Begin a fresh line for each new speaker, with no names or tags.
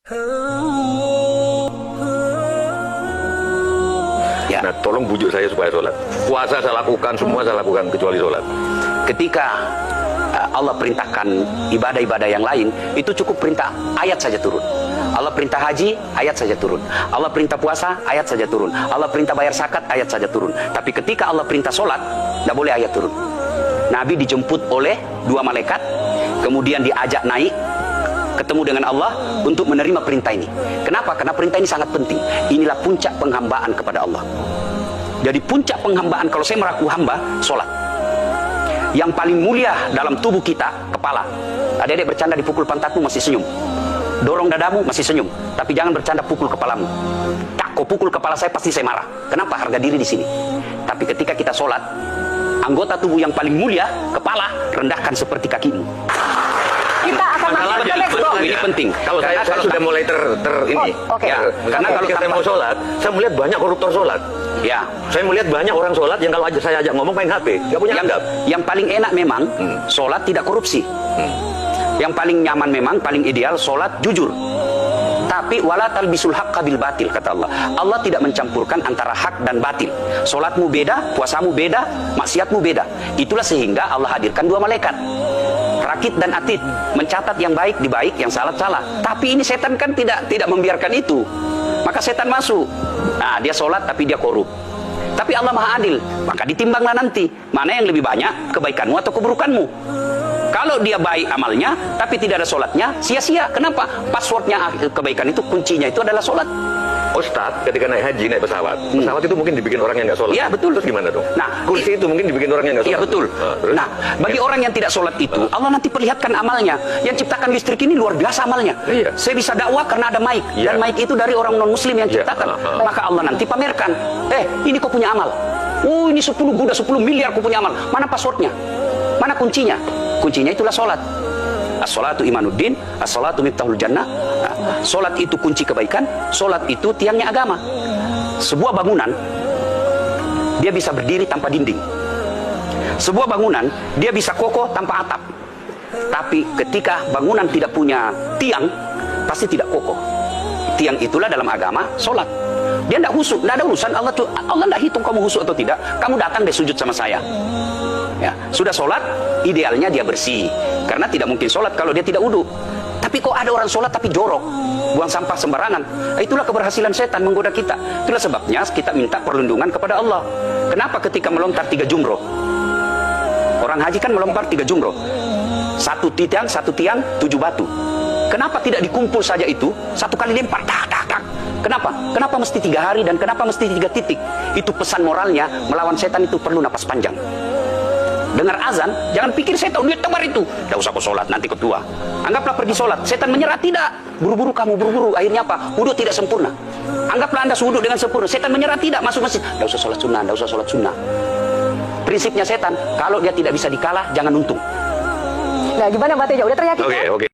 Ya.
Nah, tolong bujuk saya supaya sholat. Puasa saya lakukan, semua saya lakukan kecuali sholat.
Ketika Allah perintahkan ibadah-ibadah yang lain, itu cukup perintah ayat saja turun. Allah perintah haji, ayat saja turun. Allah perintah puasa, ayat saja turun. Allah perintah bayar zakat, ayat saja turun. Tapi ketika Allah perintah sholat, tidak boleh ayat turun. Nabi dijemput oleh dua malaikat, kemudian diajak naik, ketemu dengan Allah untuk menerima perintah ini. Kenapa? Karena perintah ini sangat penting. Inilah puncak penghambaan kepada Allah. Jadi puncak penghambaan, kalau saya meraku hamba, sholat. Yang paling mulia dalam tubuh kita, kepala. Adik-adik bercanda dipukul pantatmu masih senyum. Dorong dadamu masih senyum. Tapi jangan bercanda pukul kepalamu. Tak, kau pukul kepala saya pasti saya marah. Kenapa? Harga diri di sini. Tapi ketika kita sholat, anggota tubuh yang paling mulia, kepala, rendahkan seperti kakimu.
Kita akan masuk ke next block.
Ini penting.
Kalau saya sudah mulai ini.
Oke.
Ya, karena kalau saya mau sholat, saya melihat banyak koruptor sholat.
Ya.
Saya melihat banyak orang sholat yang kalau saya ajak ngomong main HP, nggak punya adab.
Yang paling enak memang sholat tidak korupsi. Yang paling nyaman memang, paling ideal sholat jujur. Tapi wala talbisul haqqa bil batil, kata Allah. Allah tidak mencampurkan antara hak dan batil. Sholatmu beda, puasamu beda, maksiatmu beda. Itulah sehingga Allah hadirkan dua malaikat, rakit dan atid, mencatat yang baik di baik, yang salah salah. Tapi ini setan kan tidak membiarkan itu. Maka setan masuk. Nah, dia sholat tapi dia korup. Tapi Allah Maha Adil, maka ditimbanglah nanti mana yang lebih banyak, kebaikanmu atau keburukanmu. Kalau dia baik amalnya tapi tidak ada sholatnya, sia-sia. Kenapa? Passwordnya kebaikan itu, kuncinya itu adalah sholat.
Ustadz, ketika naik haji, naik pesawat, pesawat itu mungkin dibikin orang yang nggak sholat.
Iya, betul.
Terus gimana dong?
Nah,
kursi itu mungkin dibikin orang yang nggak sholat.
Iya, betul.
Terus?
Nah, bagi orang yang tidak sholat itu, Allah nanti perlihatkan amalnya. Yang ciptakan listrik ini luar biasa amalnya.
Iya.
Saya bisa dakwah karena ada mic.
Iya.
Dan mic itu dari orang non-muslim yang
Iya.
ciptakan. Maka Allah nanti pamerkan. Ini kau punya amal. Oh, ini 10 miliar kau punya amal. Mana passwordnya? Mana kuncinya? Kuncinya itulah sholat. As-sholatu imanuddin, as-sholatu miftahul jannah. Sholat itu kunci kebaikan, sholat itu tiangnya agama. Sebuah bangunan, dia bisa berdiri tanpa dinding. Sebuah bangunan, dia bisa kokoh tanpa atap. Tapi ketika bangunan tidak punya tiang, pasti tidak kokoh. Tiang itulah dalam agama, sholat. Dia tidak husuk, tidak ada urusan. Allah tidak hitung kamu husuk atau tidak. Kamu datang deh sujud sama saya. Ya, sudah sholat, idealnya dia bersih. Karena tidak mungkin sholat kalau dia tidak wudhu. Tapi kok ada orang sholat tapi jorok, buang sampah sembarangan. Itulah keberhasilan setan menggoda kita. Itulah sebabnya kita minta perlindungan kepada Allah. Kenapa ketika melontar 3 jumroh? Orang haji kan melontar 3 jumroh. Satu tiang, 7 batu. Kenapa tidak dikumpul saja itu? Satu kali lempar, tak, tak, tak. Kenapa? Kenapa mesti 3 hari dan kenapa mesti 3 titik? Itu pesan moralnya, melawan setan itu perlu napas panjang. Dengar azan, jangan pikir setan, lihat tebar itu. Tidak usah kau sholat, nanti kau tua. Anggaplah pergi sholat. Setan menyerah, tidak. Buru-buru kamu, buru-buru. Akhirnya apa? Wudhu tidak sempurna. Anggaplah anda wudhu dengan sempurna. Setan menyerah, tidak. Masuk masjid. Tidak usah sholat sunnah, tidak usah sholat sunnah. Prinsipnya setan, kalau dia tidak bisa dikalah, jangan untung.
Nah, gimana Mbak Teja? Udah teryakin?
Oke.